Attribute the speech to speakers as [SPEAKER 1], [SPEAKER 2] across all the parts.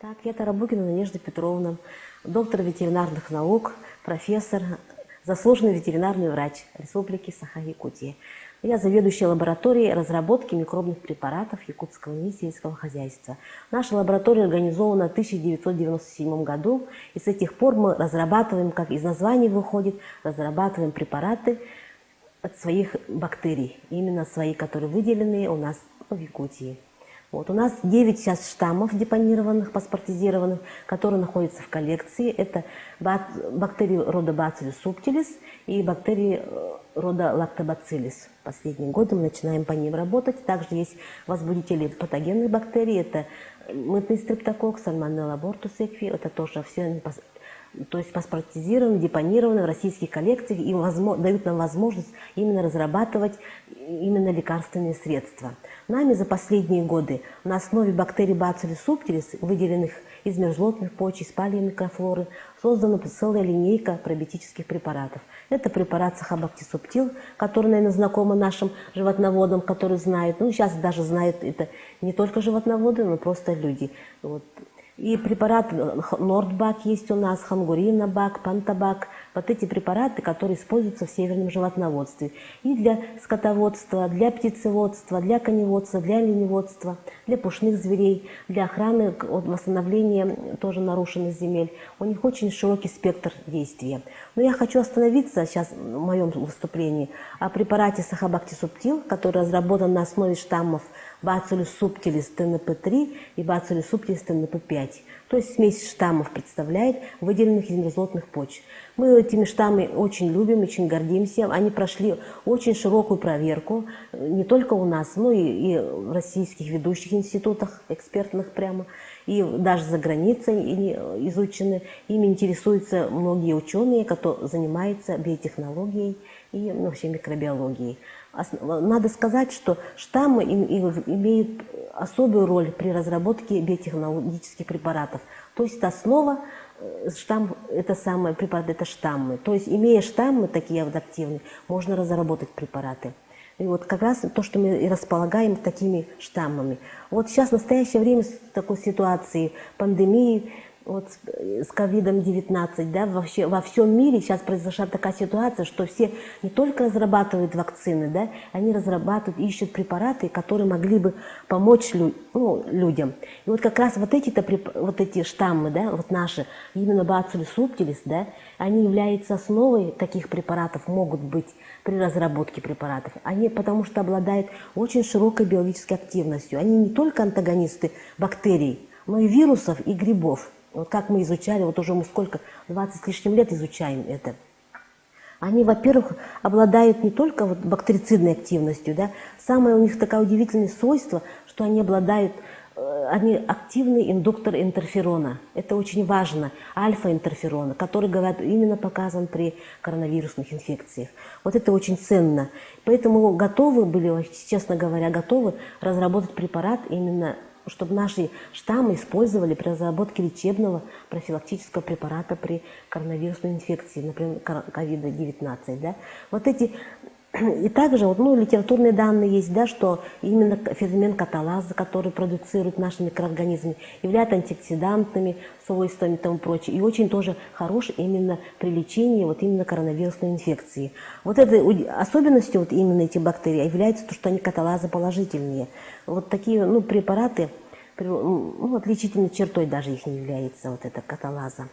[SPEAKER 1] Так, я Тарабукина Надежда Петровна, доктор ветеринарных наук, профессор, заслуженный ветеринарный врач Республики Саха-Якутия. Я заведующая лабораторией разработки микробных препаратов Якутского НИИ сельского хозяйства. Наша лаборатория организована в 1997 году, и с этих пор мы разрабатываем, как из названия выходит, разрабатываем препараты от своих бактерий, именно свои, которые выделены у нас в Якутии. Вот, у нас 9 сейчас штаммов депонированных, паспортизированных, которые находятся в коллекции. Это бактерии рода Bacillus subtilis и бактерии рода Lactobacillus. Последние годы мы начинаем по ним работать. Также есть возбудители патогенных бактерий. Это мытный стрептококк, сальмонелла бортусекви. Это тоже все, то есть паспортизированы, депонированы в российских коллекциях и дают нам возможность именно разрабатывать именно лекарственные средства. Нами за последние годы на основе бактерий Bacillus subtilis, выделенных из мерзлотных почек, из палеомикрофлоры, создана целая линейка пробиотических препаратов. Это препарат Сахабактисубтил, который, наверное, знаком нашим животноводам, которые знают. Ну, сейчас даже знают это не только животноводы, но просто люди. Вот. И препарат Нордбак есть у нас, Хангуринабак, Пантабак. Вот эти препараты, которые используются в северном животноводстве. И для скотоводства, для птицеводства, для коневодства, для оленеводства, для пушных зверей, для охраны от восстановления тоже нарушенных земель. У них очень широкий спектр действия. Но я хочу остановиться сейчас в моем выступлении о препарате Сахабактисубтил, который разработан на основе штаммов Bacillus subtilis ТНП3 и Bacillus subtilis ТНП5. То есть смесь штаммов представляет, выделенных из мерзлотных почек. Мы этими штаммами очень любим, очень гордимся. Они прошли очень широкую проверку, не только у нас, но и в российских ведущих институтах, экспертных прямо, и даже за границей изучены. Ими интересуются многие ученые, которые занимаются биотехнологией и вообще микробиологией. Надо сказать, что штаммы имеют особую роль при разработке биотехнологических препаратов. То есть основа штамм, это самое препараты, это штаммы. То есть имея штаммы такие адаптивные, можно разработать препараты. И вот как раз то, что мы и располагаем такими штаммами. Вот сейчас в настоящее время с такой ситуацией пандемии, вот с ковидом-19, да, вообще во всем мире сейчас произошла такая ситуация, что все не только разрабатывают вакцины, да, они разрабатывают, ищут препараты, которые могли бы помочь людям. И вот как раз вот эти штаммы, да, вот наши, именно Bacillus subtilis, да, они являются основой таких препаратов, могут быть при разработке препаратов. Они потому что обладают очень широкой биологической активностью. Они не только антагонисты бактерий, но и вирусов, и грибов. Вот как мы изучали, вот уже мы сколько, 20 с лишним лет изучаем это. Они, во-первых, обладают не только вот бактерицидной активностью, да, самое у них такое удивительное свойство, что они обладают, они активный индуктор интерферона. Это очень важно, альфа-интерферона, который, говорят, именно показан при коронавирусных инфекциях. Вот это очень ценно. Поэтому готовы были, честно говоря, готовы разработать препарат именно, чтобы наши штаммы использовали при разработке лечебного профилактического препарата при коронавирусной инфекции, например, COVID-19. Да? Вот эти, и также вот, литературные данные есть, да, что именно фермент каталаза, который продуцирует наши микроорганизмы, является антиоксидантными свойствами и тому прочее. И очень тоже хорош именно при лечении вот именно коронавирусной инфекции. Вот этой особенностью вот именно этих бактерий является то, что они каталазоположительные. Вот такие препараты, отличительной чертой даже их не является вот эта каталаза.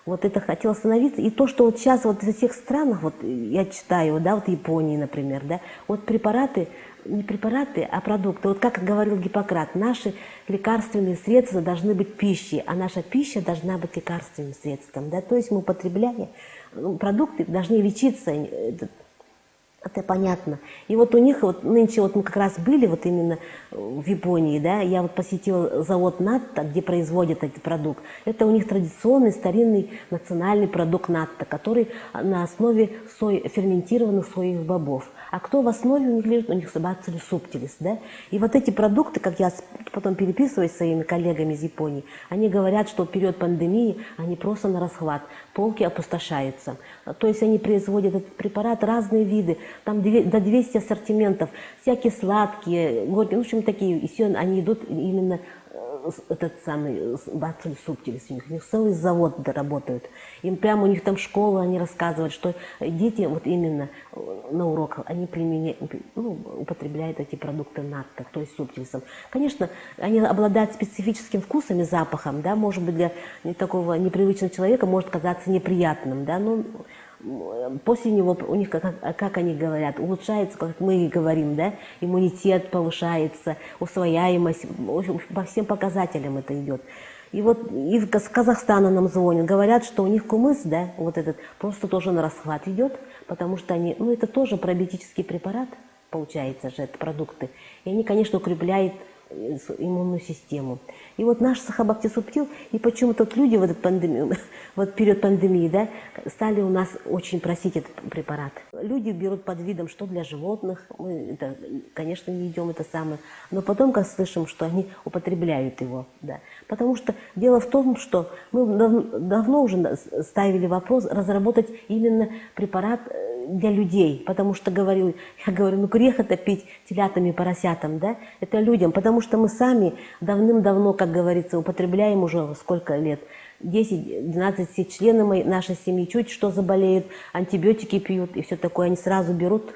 [SPEAKER 1] Вот это хотел остановиться. И то, что вот сейчас вот во всех странах, вот я читаю, да, вот Японии, например, да, вот препараты, не препараты, а продукты. Вот как говорил Гиппократ, наши лекарственные средства должны быть пищей, а наша пища должна быть лекарственным средством. Да? То есть мы употребляем продукты, должны лечиться. Это понятно. И вот у них, вот нынче вот мы как раз были вот именно в Японии, да, я вот посетила завод Натта, где производят этот продукт. Это у них традиционный старинный национальный продукт Натта, который на основе ферментированных соевых бобов. А кто в основе у них лежит? У них Bacillus subtilis, да. И вот эти продукты, как я потом переписываюсь с своими коллегами из Японии, они говорят, что в период пандемии они просто на расхват, полки опустошаются. То есть они производят этот препарат, разные виды, там до 200 ассортиментов, всякие сладкие, горькие, в общем, такие, и все, они идут именно этот самый Bacillus subtilis, у них целый завод работают. Им прямо у них там школа, они рассказывают, что дети вот именно на уроках, они употребляют эти продукты натто, то есть субтилисом. Конечно, они обладают специфическим вкусом и запахом, да, может быть, для такого непривычного человека может казаться неприятным, да, но после него у них, как они говорят, улучшается, как мы и говорим, да, иммунитет повышается, усвояемость, в общем, по всем показателям это идет. И вот из Казахстана нам звонят, говорят, что у них кумыс, да, вот этот, просто тоже на расхват идет, потому что они, это тоже пробиотический препарат, получается же, это продукты, и они, конечно, укрепляют иммунную систему. И вот наш Сахабакти Субтил, и почему-то вот люди в этот вот период пандемии, да, стали у нас очень просить этот препарат. Люди берут под видом, что для животных, мы это, конечно, не идем это самое, но потом, как слышим, что они употребляют его, да. Потому что дело в том, что мы давно уже ставили вопрос разработать именно препарат для людей, потому что я говорю, грех это пить телятам и поросятам, да, это людям, потому что мы сами давным-давно, как говорится, употребляем уже сколько лет, 10-12 все члены нашей семьи чуть что заболеют, антибиотики пьют и все такое, они сразу берут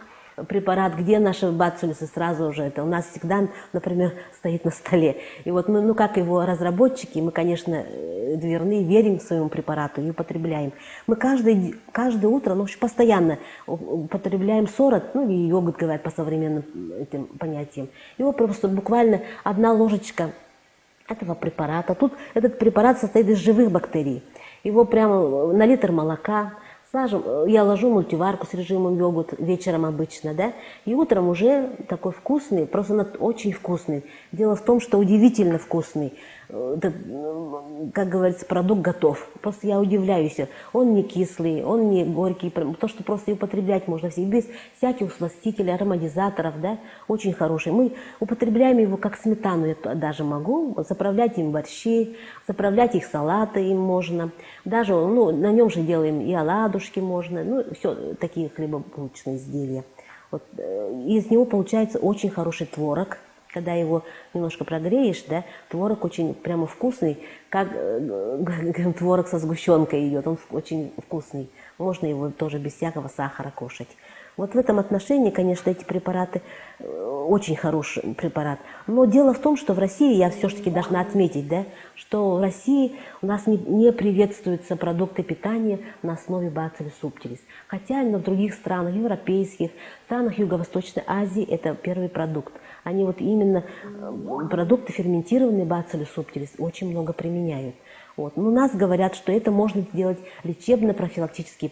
[SPEAKER 1] препарат, где наши бациллусы, сразу уже это у нас всегда, например, стоит на столе. И вот мы, как его разработчики, мы, конечно, верны, верим своему препарату и употребляем. Мы каждое утро, постоянно употребляем сорот, или йогурт, говорят по современным этим понятиям. Его просто буквально 1 ложечка этого препарата. Тут этот препарат состоит из живых бактерий. Его прямо на литр молока, я ложу в мультиварку с режимом йогурт вечером обычно, да, и утром уже такой вкусный, просто очень вкусный. Дело в том, что удивительно вкусный. Как говорится, продукт готов. Просто я удивляюсь. Он не кислый, он не горький, то, что просто и употреблять можно без всяких усластителей, ароматизаторов, да, очень хороший. Мы употребляем его как сметану, я даже могу, заправлять им борщи, заправлять их салаты им можно. Даже, на нем же делаем и оладушки можно, все такие хлебобулочные изделия. Вот, из него получается очень хороший творог. Когда его немножко прогреешь, да, творог очень прямо вкусный, как творог со сгущенкой идет, он очень вкусный. Можно его тоже без всякого сахара кушать. Вот в этом отношении, конечно, эти препараты очень хороший препарат. Но дело в том, что в России, я все-таки должна отметить, да, что в России у нас не приветствуются продукты питания на основе Bacillus subtilis. Хотя в других странах, европейских, странах Юго-Восточной Азии это первый продукт. Они вот именно продукты ферментированные Bacillus subtilis очень много применяют. Вот. Но у нас говорят, что это можно сделать лечебно-профилактические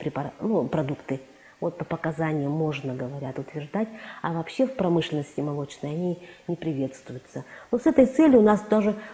[SPEAKER 1] продукты. Вот по показаниям можно, говорят, утверждать, а вообще в промышленности молочной они не приветствуются. Но с этой целью у нас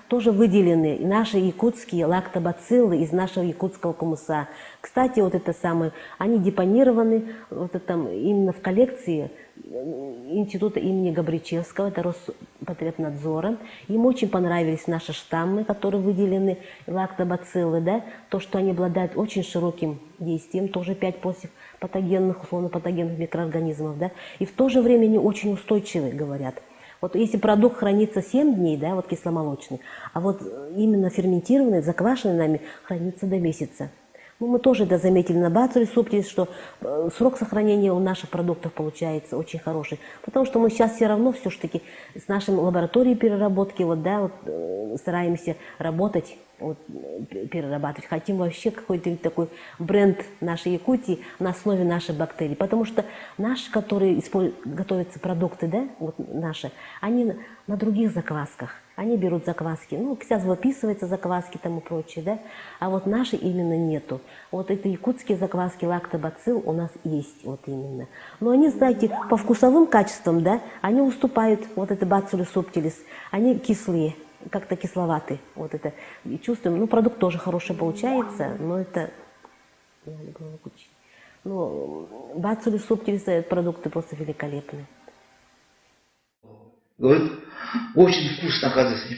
[SPEAKER 1] тоже выделены наши якутские лактобациллы из нашего якутского кумыса. Кстати, вот это самое, они депонированы именно в коллекции института имени Габричевского, это Роспотребнадзора. Им очень понравились наши штаммы, которые выделены, лактобациллы, да, то, что они обладают очень широким действием, тоже 5 против патогенных, условно патогенных микроорганизмов, да, и в то же время они очень устойчивы, говорят. Вот если продукт хранится 7 дней, да, вот кисломолочный, а вот именно ферментированный, заквашенный нами, хранится до месяца. Мы тоже это заметили на Bacillus subtilis, что срок сохранения у наших продуктов получается очень хороший. Потому что мы сейчас все равно все-таки с нашей лабораторией переработки стараемся работать, перерабатывать. Хотим вообще какой-то такой бренд нашей Якутии на основе наших бактерий. Потому что наши, которые готовятся продукты, да, наши, они на других заквасках. Они берут закваски, сейчас выписываются закваски и тому прочее, да, а вот наши именно нету. Вот это якутские закваски, лактобацилл у нас есть вот именно. Но они, знаете, по вкусовым качествам, да, они уступают, вот это Bacillus subtilis, они кислые, как-то кисловатые, вот это, и чувствуем, продукт тоже хороший получается, но это, Bacillus subtilis продукты просто великолепные.
[SPEAKER 2] Говорит, очень вкусно, оказывается.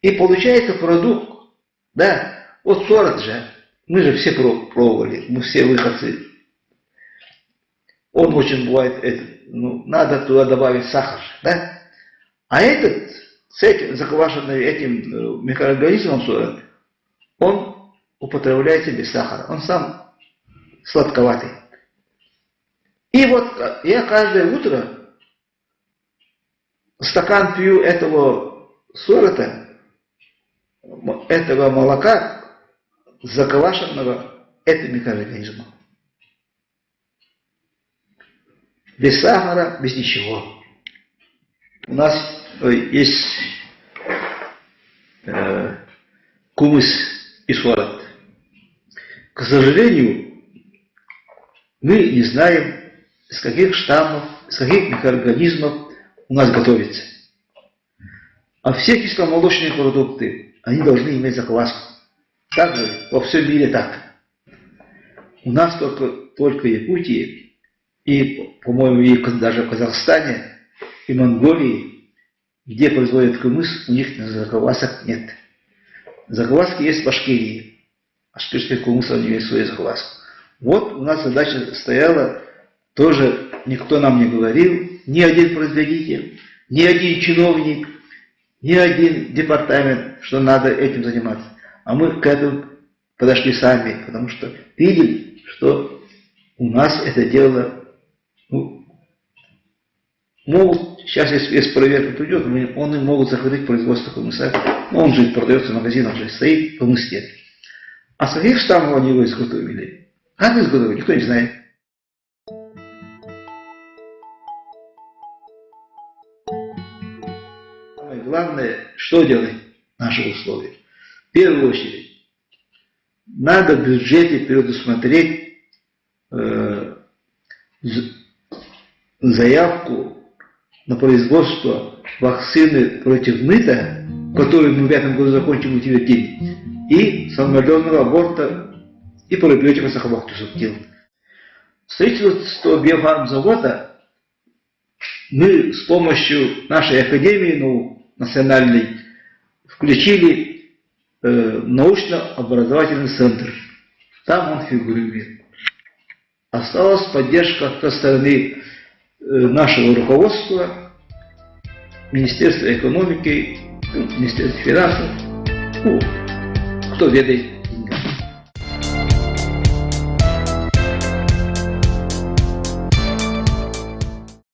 [SPEAKER 2] И получается продукт, да, вот сорт же, мы же все пробовали, мы все выходцы. Он очень бывает, надо туда добавить сахар, да. А этот с этим, заквашенный этим микроорганизмом сорт, он употребляется без сахара. Он сам сладковатый. И вот я каждое утро стакан пью этого сорта, этого молока, заквашенного этим микроорганизмом. Без сахара, без ничего. У нас есть кумыс и сорт. К сожалению, мы не знаем, из каких штаммов, из каких микроорганизмов у нас готовится. А все кисломолочные продукты, они должны иметь закваску. Так же во всем мире так. У нас только в Якутии и, по-моему, и даже в Казахстане и Монголии, где производят кумыс, у них заквасок нет. Закваски есть в Башкирии. Башкирский кумыс, у него есть своя закваска. Вот у нас задача стояла, тоже никто нам не говорил, ни один производитель, ни один чиновник, ни один департамент, что надо этим заниматься. А мы к этому подошли сами, потому что видим, что у нас это дело, могут, сейчас если проверка придет, они могут закрыть производство кумыса, но он же продается в магазинах, уже стоит, кумыс нет. А с каких штаммов они его изготовили? Как изготовили, никто не знает. Самое главное, что делать в наших условиях? В первую очередь, надо в бюджете предусмотреть заявку на производство вакцины против НИТа, которую мы в этом году закончим утвердить, и самовлюбленного аборта, и пробиотика сахабахту субтил. Строительство биофармзавода мы с помощью нашей Академии национальной включили научно-образовательный центр. Там он фигурирует. Осталась поддержка со стороны нашего руководства, Министерства экономики, Министерства финансов, кто ведает.